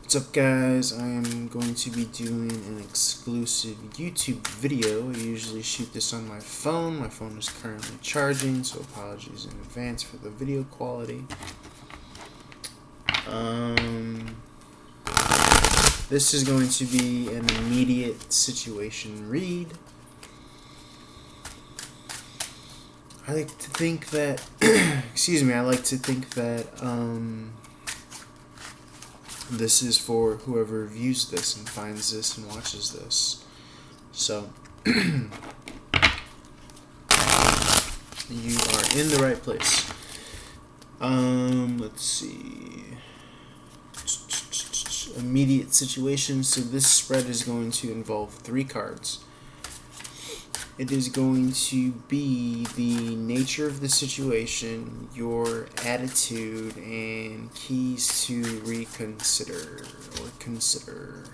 What's up, guys? I am going to be doing an exclusive YouTube video. I usually shoot this on my phone. My phone is currently charging, so apologies in advance for the video quality. This is going to be an immediate situation read. I like to think that, this is for whoever views this and finds this and watches this. So, you are in the right place. Let's see. Immediate situation. So this spread is going to involve 3 cards. It is going to be the nature of the situation, your attitude, and keys to reconsider or consider.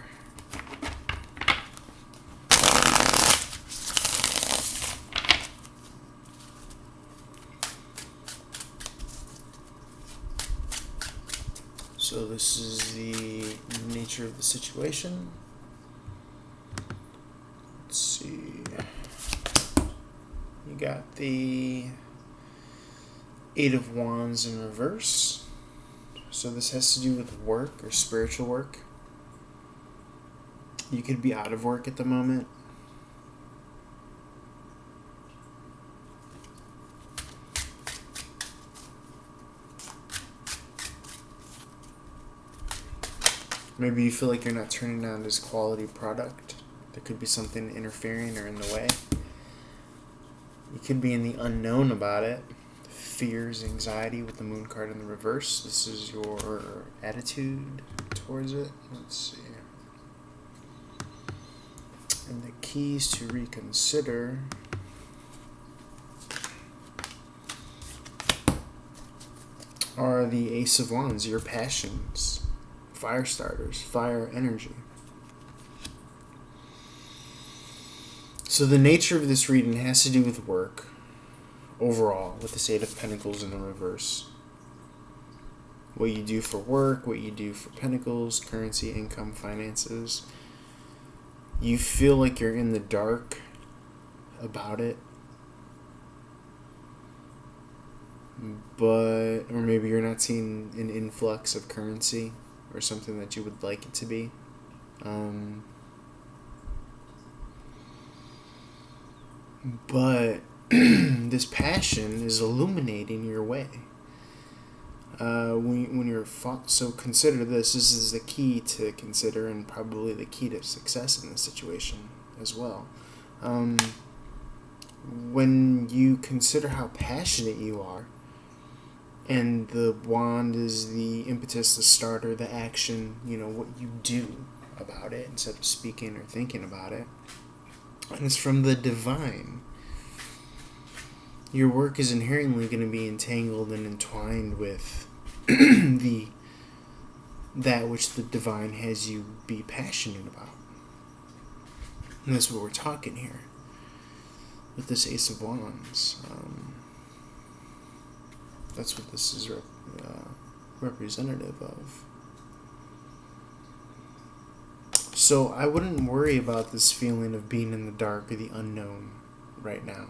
So this is the nature of the situation. Let's see. You got the 8 of Wands in reverse. So this has to do with work or spiritual work. You could be out of work at the moment. Maybe you feel like you're not turning out this quality product. There could be something interfering or in the way. You could be in the unknown about it. Fears, anxiety with the moon card in the reverse. This is your attitude towards it. Let's see. And the keys to reconsider are the Ace of Wands, your passions, fire starters, fire energy. So the nature of this reading has to do with work overall, with the 8 of Pentacles in the reverse. What you do for work, what you do for Pentacles, currency, income, finances. You feel like you're in the dark about it. Or maybe you're not seeing an influx of currency or something that you would like it to be. But this passion is illuminating your way. When you're so consider this is the key to consider, and probably the key to success in this situation as well. When you consider how passionate you are, and the wand is the impetus, the starter, the action, what you do about it instead of speaking or thinking about it. And it's from the divine. Your work is inherently going to be entangled and entwined with that which the divine has you be passionate about. And that's what we're talking here with this Ace of Wands. That's what this is representative of. So I wouldn't worry about this feeling of being in the dark or the unknown right now.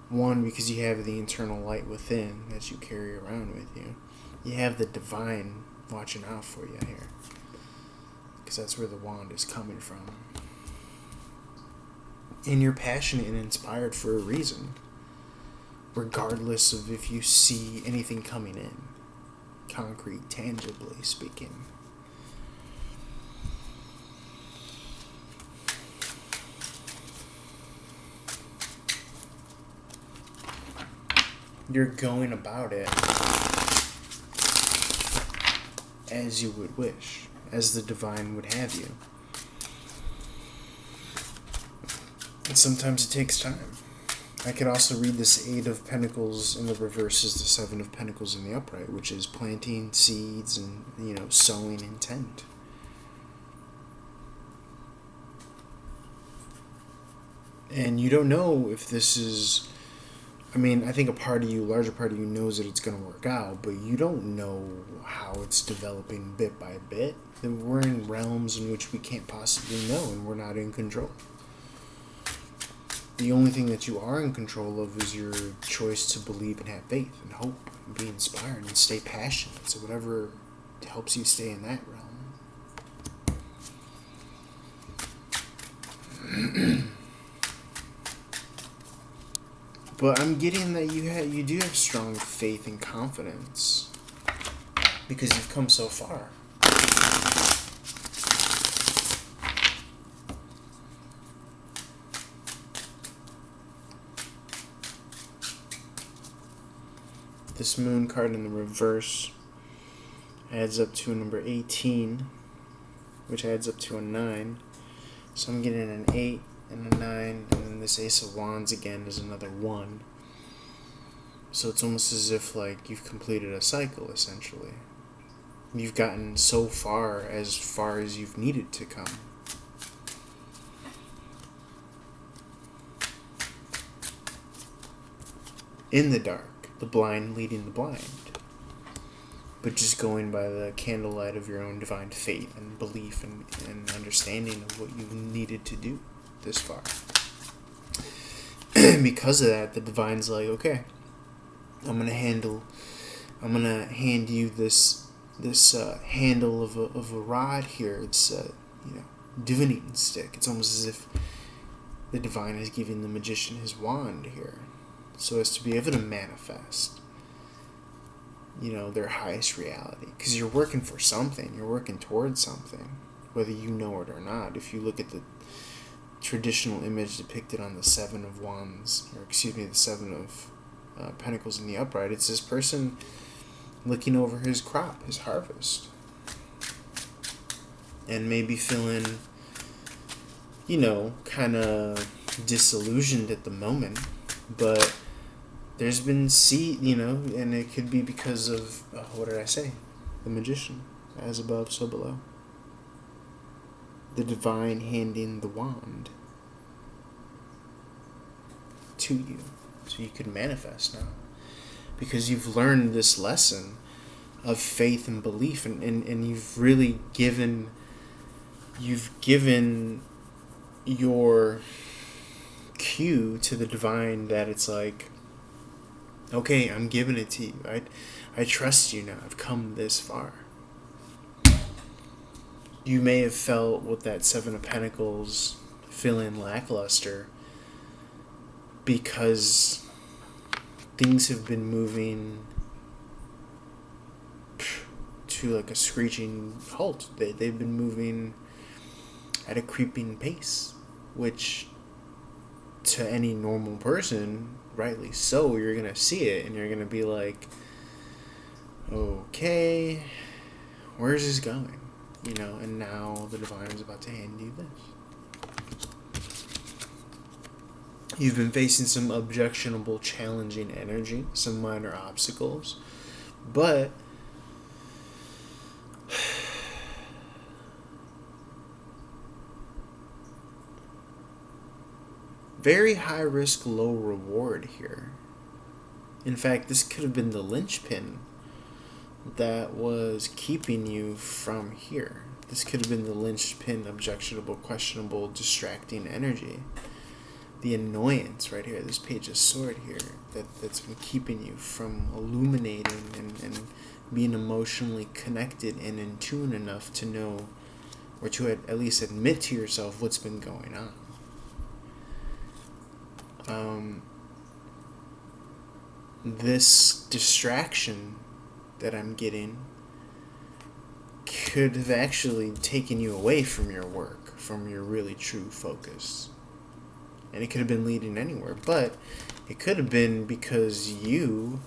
One, because you have the internal light within that you carry around with you. You have the divine watching out for you here, because that's where the wand is coming from. And you're passionate and inspired for a reason, regardless of if you see anything coming in, concrete, tangibly speaking. You're going about it as you would wish, as the divine would have you. And sometimes it takes time. I could also read this 8 of Pentacles in the reverse as the 7 of Pentacles in the upright, which is planting seeds and, sowing intent. And you don't know if this is I mean, I think larger part of you knows that it's going to work out, but you don't know how it's developing bit by bit. Then we're in realms in which we can't possibly know, and we're not in control. The only thing that you are in control of is your choice to believe and have faith and hope and be inspired and stay passionate. So whatever helps you stay in that realm. But I'm getting that you do have strong faith and confidence because you've come so far. This moon card in the reverse adds up to a number 18, which adds up to a 9. So I'm getting an 8 and a 9, and then this Ace of Wands again is another 1. So it's almost as if like you've completed a cycle, essentially. You've gotten so far as you've needed to come. In the dark, the blind leading the blind. But just going by the candlelight of your own divine faith and belief and understanding of what you've needed to do this far. Because of that, the divine's like, okay, I'm gonna hand you this handle of a rod here. It's divining stick. It's almost as if the divine is giving the magician his wand here, so as to be able to manifest their highest reality. Because you're working for something, you're working towards something, whether you know it or not. If you look at the traditional image depicted on the Seven of Wands, the Seven of Pentacles in the upright, it's this person looking over his crop, his harvest, and maybe feeling kind of disillusioned at the moment, but there's been and it could be because of what did I say? The magician, as above, so below. The divine handing the wand to you, so you can manifest now, because you've learned this lesson of faith and belief, and you've really given your cue to the divine that it's like, okay, I'm giving it to you. I trust you now. I've come this far. You may have felt with that Seven of Pentacles feeling lackluster because things have been moving to like a screeching halt. They've been moving at a creeping pace, which to any normal person, rightly so, you're going to see it and you're going to be like, okay, where's this going? And now the divine's about to hand you this. You've been facing some objectionable, challenging energy, some minor obstacles, but very high risk, low reward here. In fact, this could have been the linchpin that was keeping you from here. This could have been the linchpin, objectionable, questionable, distracting energy. The annoyance right here, this Page of Sword here, that's been keeping you from illuminating and being emotionally connected and in tune enough to know, or to at least admit to yourself what's been going on. This distraction that I'm getting could have actually taken you away from your work, from your really true focus. And it could have been leading anywhere, but it could have been because you,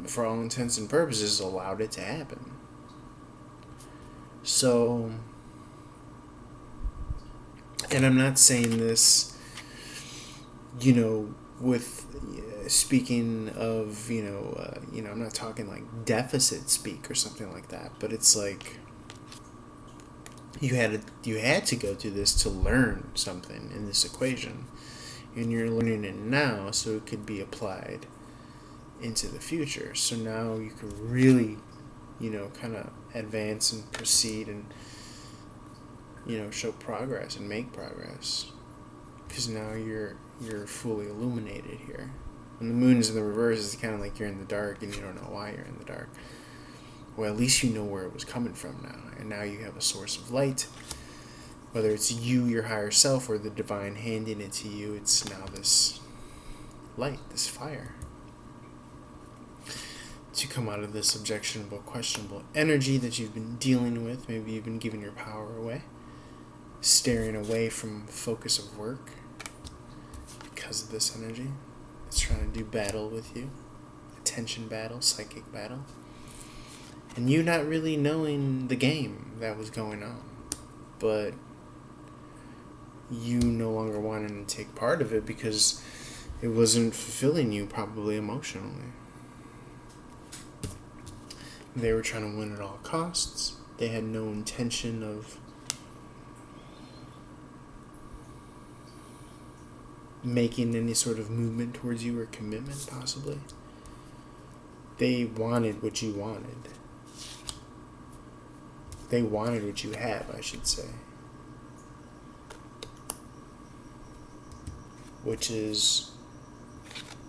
for all intents and purposes, allowed it to happen. So, and I'm not saying this, with speaking of, I'm not talking like deficit speak or something like that, but it's like you had to go through this to learn something in this equation, and you're learning it now so it could be applied into the future. So now you can really, kind of advance and proceed and, show progress and make progress. Because now you're fully illuminated here. When the moon is in the reverse, it's kind of like you're in the dark and you don't know why you're in the dark. Well, at least you know where it was coming from now. And now you have a source of light. Whether it's you, your higher self, or the divine handing it to you, it's now this light, this fire. To come out of this objectionable, questionable energy that you've been dealing with. Maybe you've been giving your power away. Staring away from focus of work. Because of this energy. It's trying to do battle with you. Attention battle, psychic battle. And you not really knowing the game that was going on. But you no longer wanting to take part of it because it wasn't fulfilling you, probably emotionally. They were trying to win at all costs. They had no intention of making any sort of movement towards you or commitment, possibly. They wanted what you wanted. They wanted what you have, I should say. Which is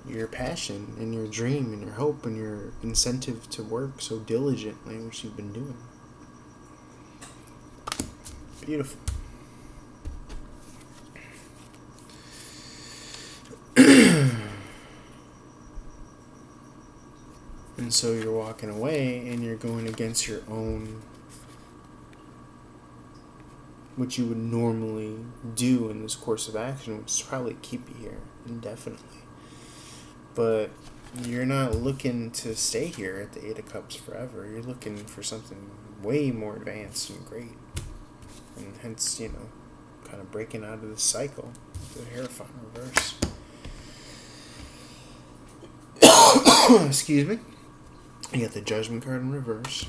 your passion and your dream and your hope and your incentive to work so diligently, which you've been doing. Beautiful. And so you're walking away and you're going against your own, what you would normally do in this course of action, which is probably keep you here indefinitely. But you're not looking to stay here at the Eight of Cups forever. You're looking for something way more advanced and great. And hence, kind of breaking out of the cycle. The Hierophant reverse. Excuse me. You got the Judgment card in reverse.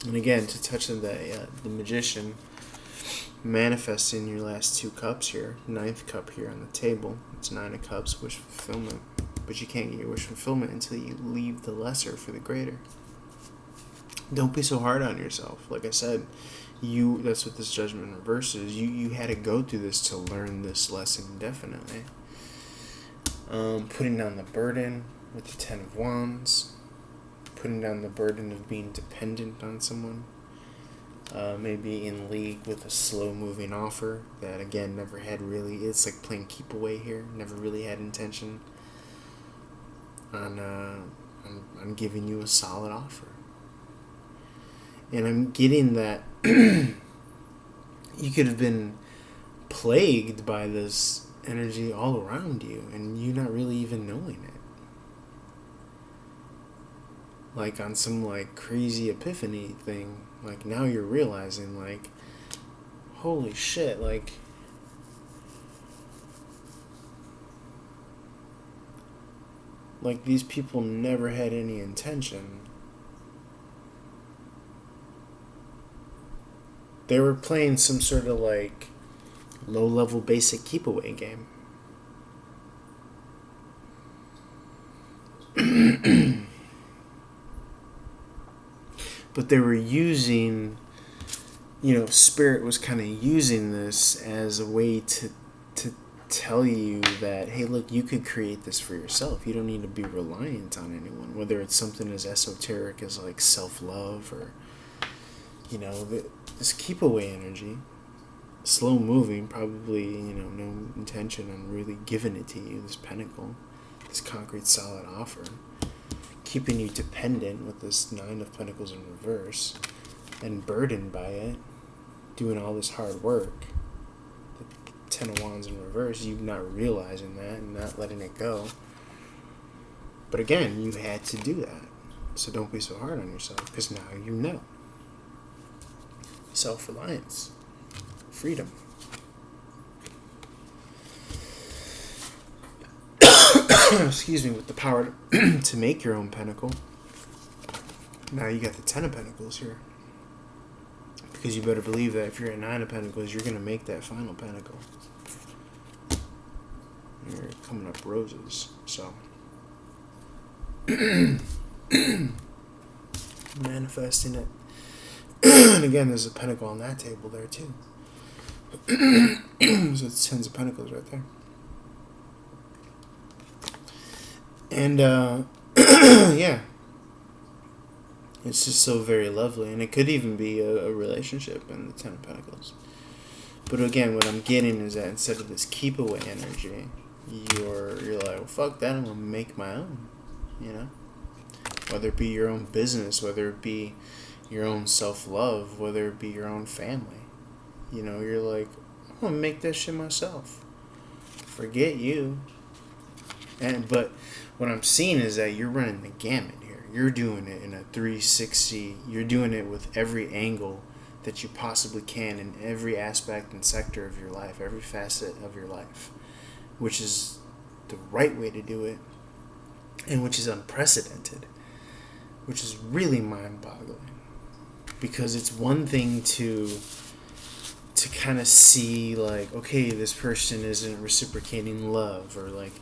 And again, to touch on the Magician, manifesting your last two cups here, ninth cup here on the table. It's 9 of Cups, wish fulfillment. But you can't get your wish fulfillment until you leave the lesser for the greater. Don't be so hard on yourself. Like I said, that's what this Judgment in reverse is. You had to go through this to learn this lesson, definitely. Putting down the burden with the 10 of Wands. Putting down the burden of being dependent on someone. Maybe in league with a slow-moving offer that, again, never had really... It's like playing keep away here. Never really had intention on giving you a solid offer. And I'm getting that you could have been plagued by this energy all around you, and you not really even knowing it. Like on some like crazy epiphany thing. Like now you're realizing like, holy shit, like these people never had any intention. They were playing some sort of like low-level basic keep-away game. But they were using, Spirit was kind of using this as a way to tell you that, hey, look, you could create this for yourself. You don't need to be reliant on anyone, whether it's something as esoteric as like self-love or, this keep-away energy. Slow moving, probably, no intention on really giving it to you, this pentacle, this concrete solid offer, keeping you dependent with this 9 of Pentacles in reverse, and burdened by it, doing all this hard work, the 10 of Wands in reverse, you not realizing that and not letting it go. But again, you had to do that, so don't be so hard on yourself, because now you know. Self-reliance. Freedom. Excuse me, with the power to make your own pentacle. Now you got the 10 of Pentacles here. Because you better believe that if you're at 9 of Pentacles, you're going to make that final Pentacle. You're coming up roses. So, manifesting it. And again, there's a Pentacle on that table there too. So it's 10s of Pentacles right there. And, yeah. It's just so very lovely. And it could even be a relationship in the 10 of Pentacles. But again, what I'm getting is that instead of this keep away energy, you're like, well, fuck that, I'm going to make my own. You know? Whether it be your own business, whether it be your own self-love, whether it be your own family. You know, you're like, I'm going to make that shit myself. Forget you. But what I'm seeing is that you're running the gamut here. You're doing it in a 360. You're doing it with every angle that you possibly can in every aspect and sector of your life, every facet of your life, which is the right way to do it, and which is unprecedented, which is really mind-boggling. Because it's one thing to kind of see, like, okay, this person isn't reciprocating love, or like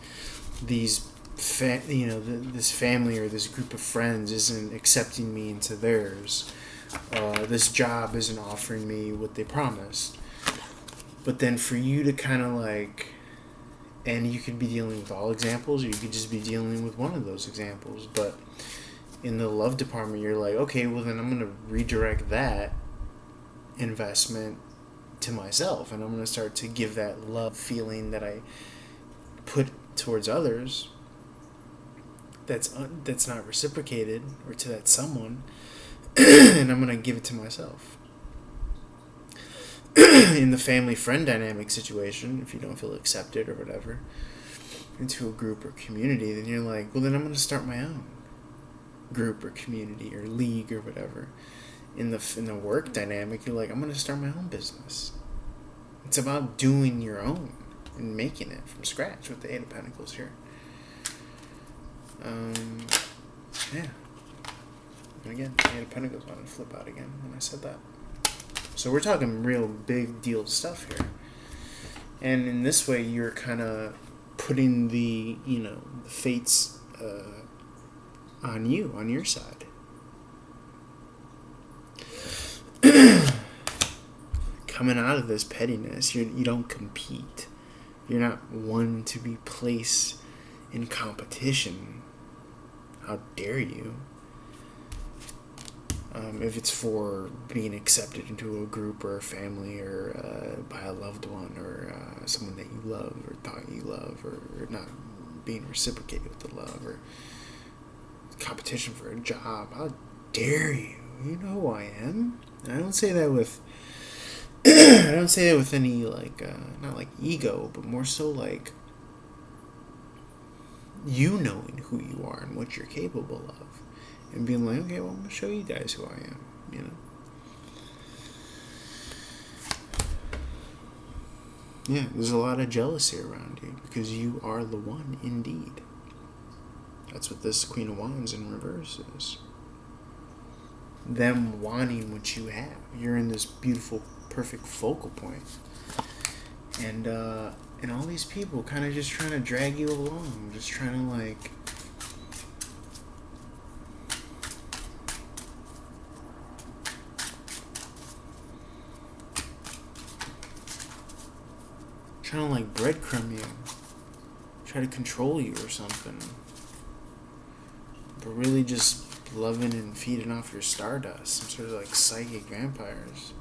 these this family or this group of friends isn't accepting me into theirs. This job isn't offering me what they promised. But then for you to kind of like, and you could be dealing with all examples, or you could just be dealing with one of those examples. But in the love department, you're like, okay, well then I'm going to redirect that investment to myself, and I'm going to start to give that love feeling that I put towards others that's not reciprocated, or to that someone, and I'm going to give it to myself. In the family friend dynamic situation, if you don't feel accepted or whatever into a group or community, then you're like, well then I'm going to start my own group or community or league or whatever. In the work dynamic, you're like, I'm going to start my own business. It's about doing your own and making it from scratch with the 8 of Pentacles here. Yeah. And again, the 8 of Pentacles wanted to flip out again when I said that. So we're talking real big deal stuff here. And in this way, you're kind of putting the fates on you, on your side. Coming out of this pettiness, you don't compete. You're not one to be placed in competition. How dare you? If it's for being accepted into a group or a family, or by a loved one, or someone that you love or thought you love, or not being reciprocated with the love, or competition for a job, how dare you? You know who I am. And I don't say that with I don't say that with any like not like ego, but more so like you knowing who you are and what you're capable of, and being like, okay, well, I'm gonna show you guys who I am. You know. Yeah, there's a lot of jealousy around you because you are the one indeed. That's what this Queen of Wands in reverse is. Them wanting what you have. You're in this beautiful, perfect focal point. And all these people kind of just trying to drag you along. Just trying to like... trying to like breadcrumb you. Try to control you or something. But really just loving and feeding off your stardust. Some sort of like psychic vampires.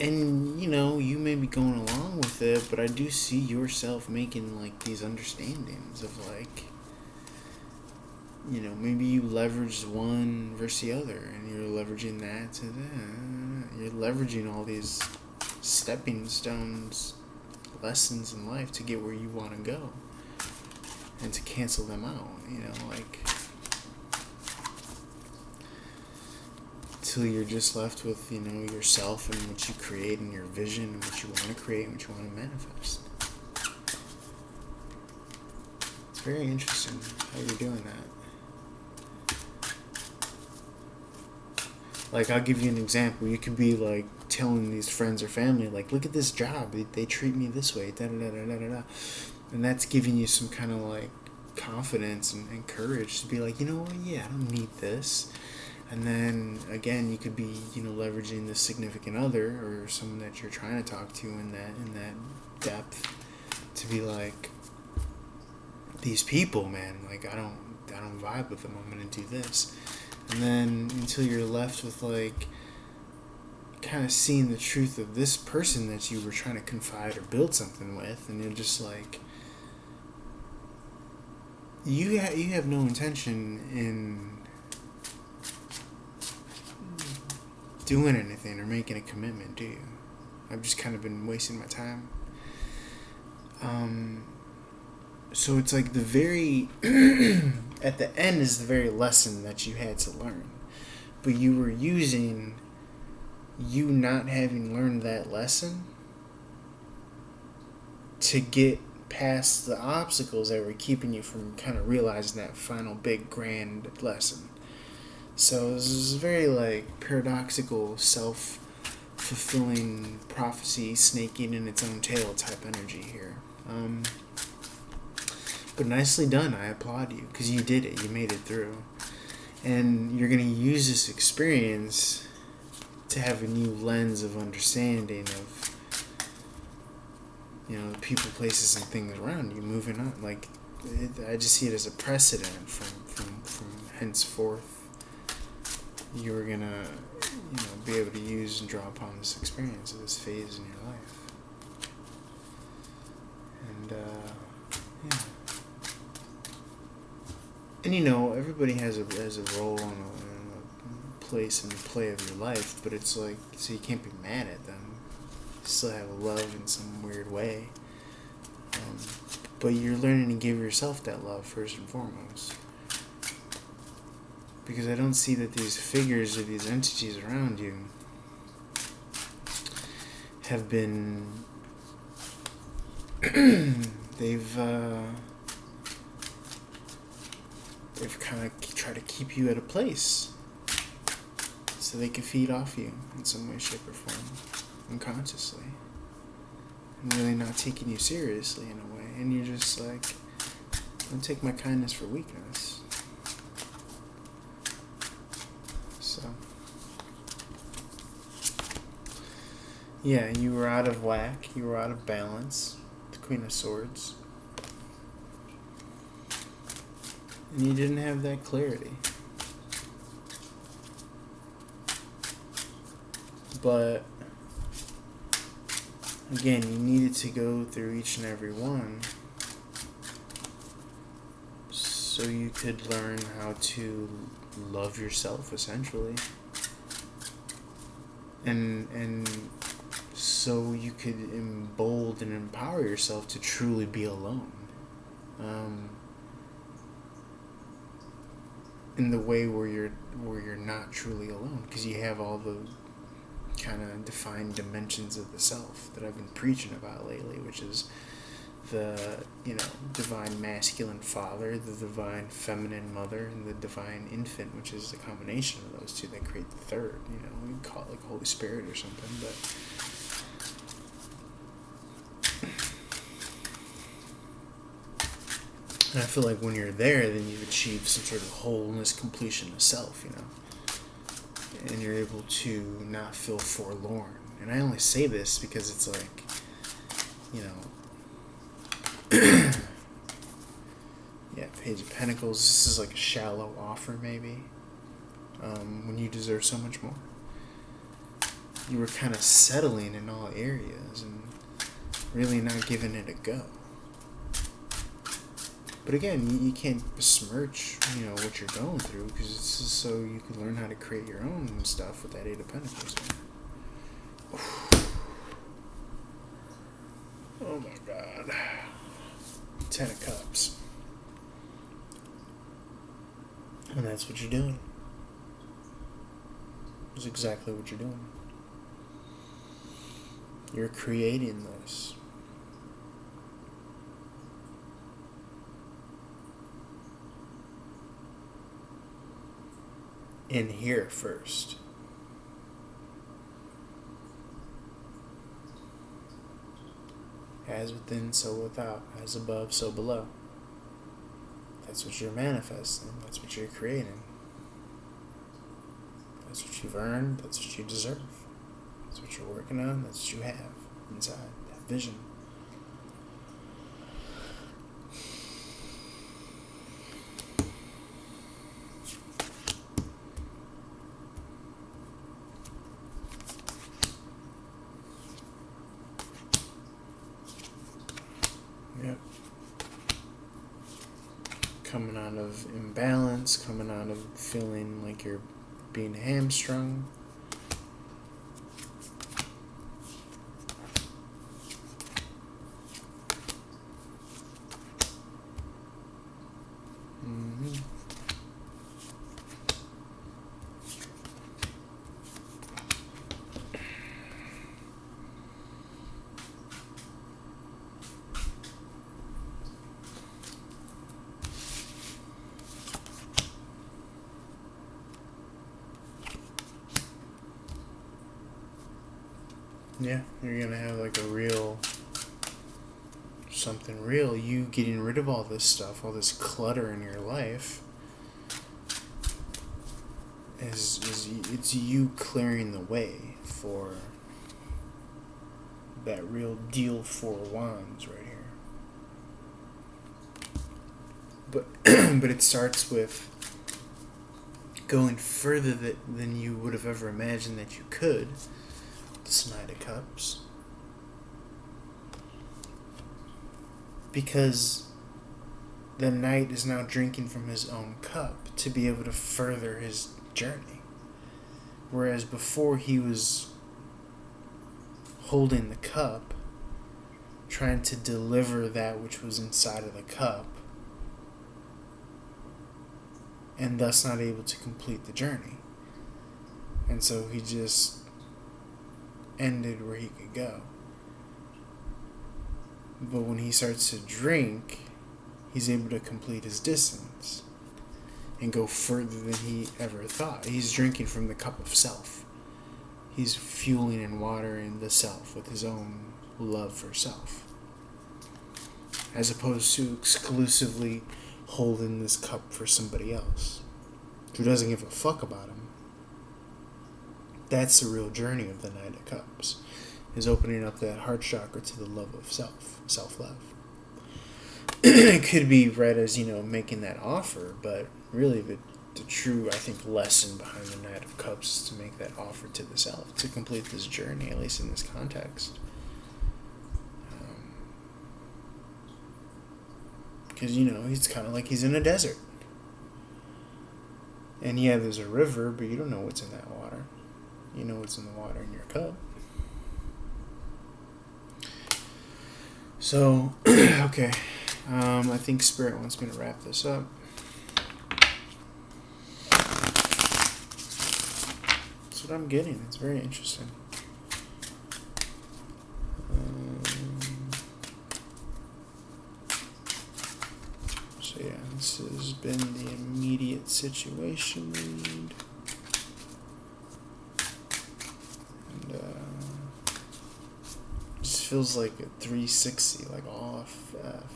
And, you may be going along with it, but I do see yourself making like these understandings of like, maybe you leveraged one versus the other, and you're leveraging that to that. You're leveraging all these stepping stones, lessons in life to get where you want to go. And to cancel them out, till you're just left with, yourself and what you create and your vision and what you want to create and what you want to manifest. It's very interesting how you're doing that. Like, I'll give you an example. You could be like telling these friends or family, like, look at this job. They treat me this way. Da da da da da da. And that's giving you some kind of like confidence and courage to be like, you know what? Yeah, I don't need this. And then again, you could be, leveraging the significant other or someone that you're trying to talk to in that depth to be like, these people, man, like I don't vibe with them. I'm gonna do this. And then until you're left with like kind of seeing the truth of this person that you were trying to confide or build something with, and you're just like, you have no intention in doing anything or making a commitment, do you? I've just kind of been wasting my time. So it's like the very at the end is the very lesson that you had to learn, but you were using you not having learned that lesson to get past the obstacles that were keeping you from kind of realizing that final big grand lesson. So this is very like paradoxical, self-fulfilling prophecy, snaking in its own tail type energy here. But nicely done. I applaud you because you did it. You made it through, and you're gonna use this experience to have a new lens of understanding of the people, places, and things around you. Moving on, like I just see it as a precedent from henceforth. You were gonna, be able to use and draw upon this experience of this phase in your life, and yeah. And everybody has a role in a place in the play of your life, but it's like, so you can't be mad at them. You still have love in some weird way, but you're learning to give yourself that love first and foremost. Because I don't see that these figures or these entities around you have been they've kind of tried to keep you at a place so they can feed off you in some way, shape, or form, unconsciously, and really not taking you seriously in a way. And you're just like, don't take my kindness for weakness. So, yeah, you were out of whack. You were out of balance. The Queen of Swords. And you didn't have that clarity. But, again, you needed to go through each and every one so you could learn how to love yourself, essentially. And so you could embolden and empower yourself to truly be alone. In the way where you're not truly alone, because you have all the kind of defined dimensions of the self that I've been preaching about lately, which is the divine masculine father, the divine feminine mother, and the divine infant, which is the combination of those two that create the third. We call it like Holy Spirit or something, but and I feel like when you're there, then you've achieved some sort of wholeness, completion of self, and you're able to not feel forlorn. And I only say this because it's like, yeah, Page of Pentacles, this is like a shallow offer maybe, when you deserve so much more. You were kind of settling in all areas and really not giving it a go. But again, you can't besmirch, what you're going through, because it's just so you can learn how to create your own stuff with that Eight of Pentacles. Oh my God. 10 of Cups. And that's what you're doing. That's exactly what you're doing. You're creating this. In here first. as within, so without, as above, so below. That's what you're manifesting. That's what you're creating. That's what you've earned. That's what you deserve. That's what you're working on. That's what you have inside. That vision. Yep. Coming out of imbalance, coming out of feeling like you're being hamstrung. Yeah, you're gonna have like a real, something real, you getting rid of all this stuff, all this clutter in your life, it's you clearing the way for that real deal 4 wands right here. But it starts with going further than you would have ever imagined that you could. Knight of Cups, because the knight is now drinking from his own cup to be able to further his journey, whereas before he was holding the cup, trying to deliver that which was inside of the cup, and thus not able to complete the journey. And so he just ended where he could go. But when he starts to drink, he's able to complete his distance and go further than he ever thought. He's drinking from the cup of self. He's fueling and watering the self with his own love for self, as opposed to exclusively holding this cup for somebody else who doesn't give a fuck about him. That's the real journey of the Knight of Cups, is opening up that heart chakra to the love of self, self-love. It could be read as, making that offer, but really the true, I think, lesson behind the Knight of Cups is to make that offer to the self, to complete this journey, at least in this context. Because, he's kind of like he's in a desert. And yeah, there's a river, but you don't know what's in that water. You know what's in the water in your cup. So, okay. I think Spirit wants me to wrap this up. That's what I'm getting. It's very interesting. So yeah, this has been the immediate situation read. Just feels like a 360, like all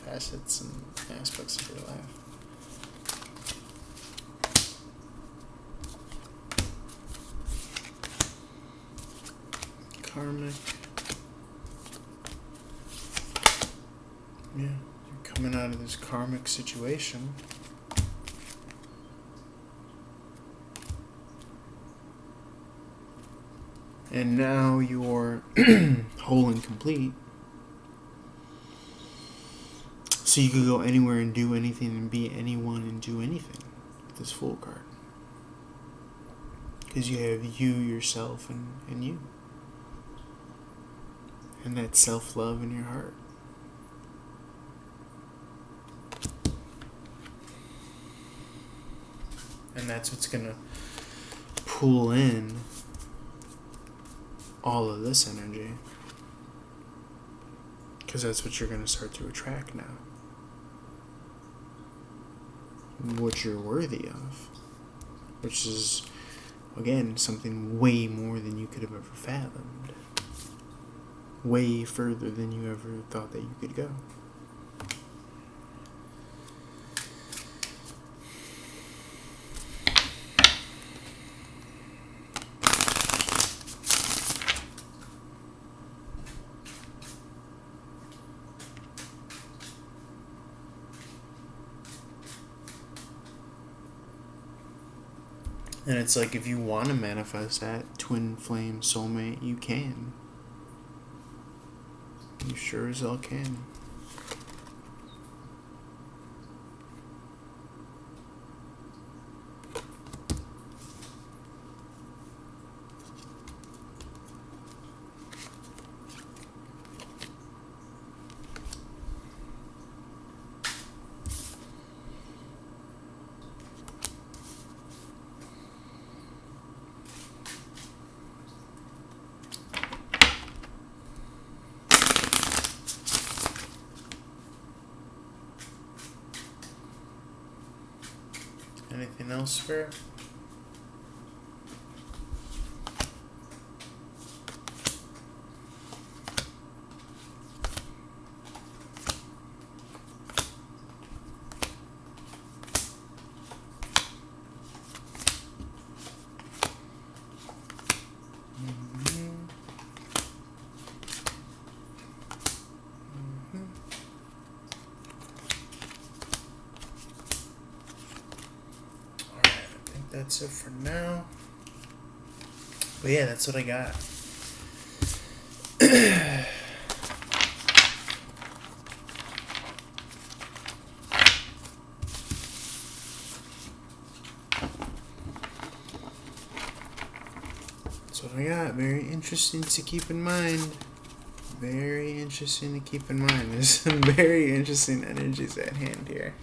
facets and aspects of your life. Karmic. Yeah, you're coming out of this karmic situation. And now you're whole and complete. So you could go anywhere and do anything and be anyone and do anything with this Fool card. Because you have you, yourself, and you. And that self-love in your heart. And that's what's going to pull in all of this energy, because that's what you're going to start to attract now, what you're worthy of, which is, again, something way more than you could have ever fathomed, way further than you ever thought that you could go. And it's like, if you want to manifest that twin flame soulmate, you can. You sure as hell can. Anything else, Spirit? That's it for now. But yeah, that's what I got. That's what I got. Very interesting to keep in mind. Very interesting to keep in mind. There's some very interesting energies at hand here.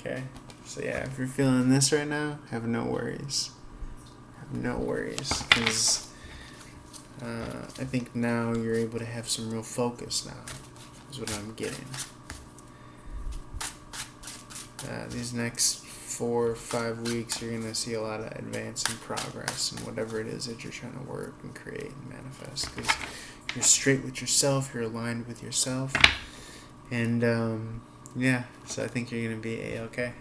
Okay, so yeah, if you're feeling this right now, have no worries. Have no worries, because I think now you're able to have some real focus now, is what I'm getting. These next 4 or 5 weeks, you're going to see a lot of advance and progress in whatever it is that you're trying to work and create and manifest, because you're straight with yourself, you're aligned with yourself, and yeah, so I think you're going to be A-okay.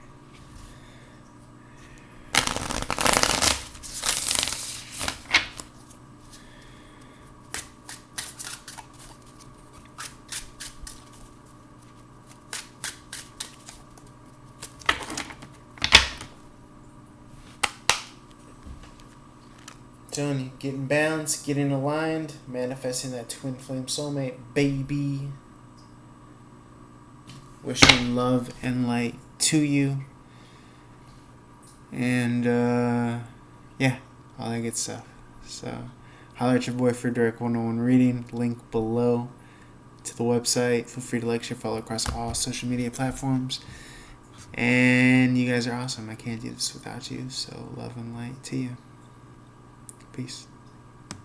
Telling you, getting balanced, getting aligned, manifesting that twin flame soulmate, baby. Wishing love and light to you. And, yeah, all that good stuff. So, holler at your boy for direct 101 reading. Link below to the website. Feel free to like, share, follow across all social media platforms. And you guys are awesome. I can't do this without you. So, love and light to you. Peace.